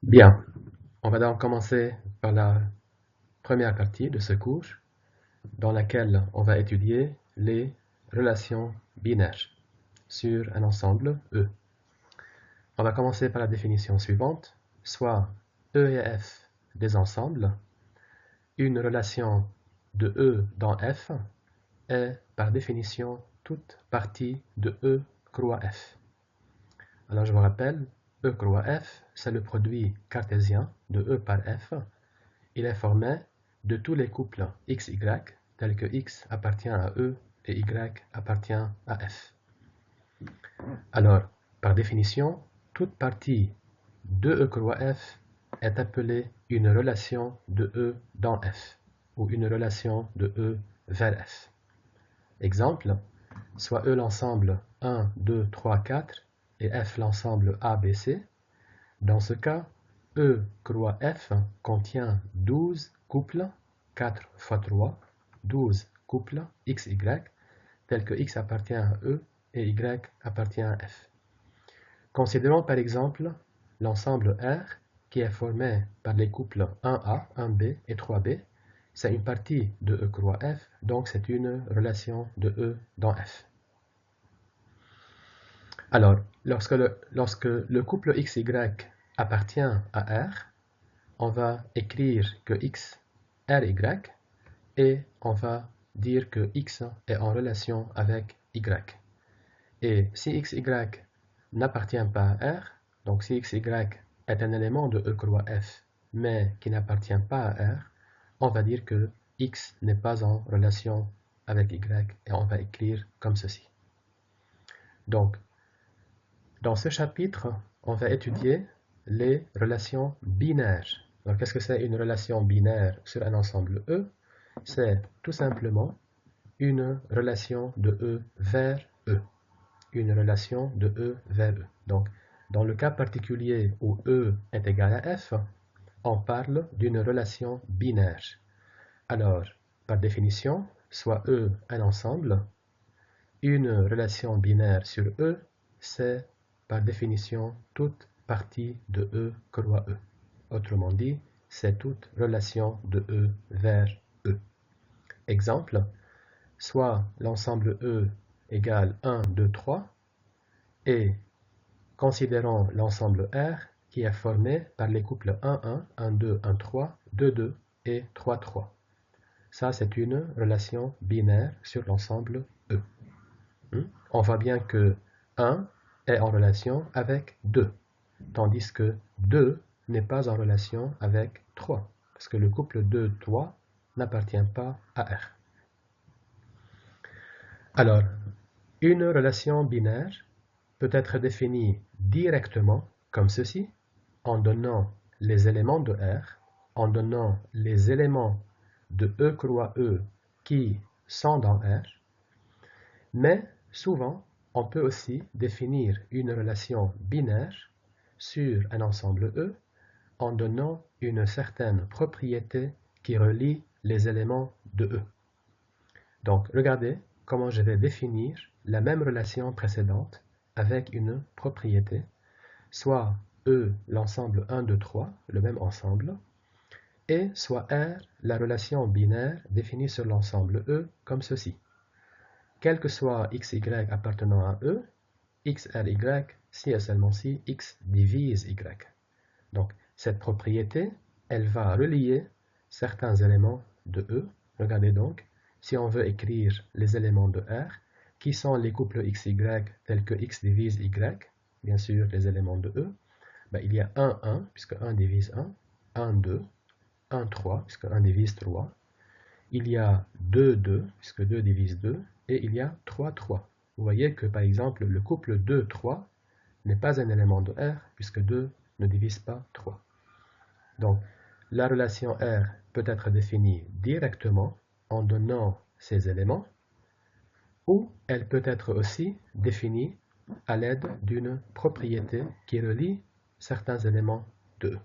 Bien, on va donc commencer par la première partie de ce cours dans laquelle on va étudier les relations binaires sur un ensemble E. On va commencer par la définition suivante, soit E et F des ensembles, une relation de E dans F est par définition toute partie de E croix F. Alors je vous rappelle, E croix F, c'est le produit cartésien de E par F. Il est formé de tous les couples XY, tels que X appartient à E et Y appartient à F. Alors, par définition, toute partie de E croix F est appelée une relation de E dans F, ou une relation de E vers F. Exemple, soit E l'ensemble 1, 2, 3, 4 et F l'ensemble ABC. Dans ce cas, E croix F contient 12 couples 4 fois 3, 12 couples XY, tels que X appartient à E et Y appartient à F. Considérons par exemple l'ensemble R qui est formé par les couples 1A, 1B et 3B. C'est une partie de E croix F, donc c'est une relation de E dans F. Alors, lorsque le couple XY appartient à R, on va écrire que X RY et on va dire que X est en relation avec Y. Et si XY n'appartient pas à R, donc si XY est un élément de E croix F, mais qui n'appartient pas à R, on va dire que X n'est pas en relation avec Y et on va écrire comme ceci. Donc, dans ce chapitre, on va étudier les relations binaires. Alors, qu'est-ce que c'est une relation binaire sur un ensemble E? C'est tout simplement une relation de E vers E. Une relation de E vers E. Donc, dans le cas particulier où E est égal à F, on parle d'une relation binaire. Alors, par définition, soit E un ensemble, une relation binaire sur E, c'est par définition toute partie de E croix E. Autrement dit, c'est toute relation de E vers E. Exemple, soit l'ensemble E égale 1, 2, 3, et considérons l'ensemble R qui est formé par les couples 1, 1, 1, 2, 1, 3, 2, 2 et 3, 3. Ça, c'est une relation binaire sur l'ensemble E. On voit bien que 1 est en relation avec 2, tandis que 2 n'est pas en relation avec 3, parce que le couple 2-3 n'appartient pas à R. Alors, une relation binaire peut être définie directement comme ceci, en donnant les éléments de R, en donnant les éléments de E croix E qui sont dans R, mais souvent, on peut aussi définir une relation binaire sur un ensemble E en donnant une certaine propriété qui relie les éléments de E. Donc, regardez comment je vais définir la même relation précédente avec une propriété, soit E, l'ensemble 1, 2, 3, le même ensemble, et soit R, la relation binaire définie sur l'ensemble E comme ceci. Quel que soit xy appartenant à E, x RY, si et seulement si x divise y. Donc, cette propriété, elle va relier certains éléments de E. Regardez donc, si on veut écrire les éléments de R, qui sont les couples xy tels que x divise y, bien sûr les éléments de E, ben, il y a 1, 1, puisque 1 divise 1, 1, 2, 1, 3, puisque 1 divise 3, il y a 2, 2, puisque 2 divise 2, et il y a 3, 3. Vous voyez que par exemple le couple 2, 3 n'est pas un élément de R, puisque 2 ne divise pas 3. Donc, la relation R peut être définie directement en donnant ces éléments, ou elle peut être aussi définie à l'aide d'une propriété qui relie certains éléments de E.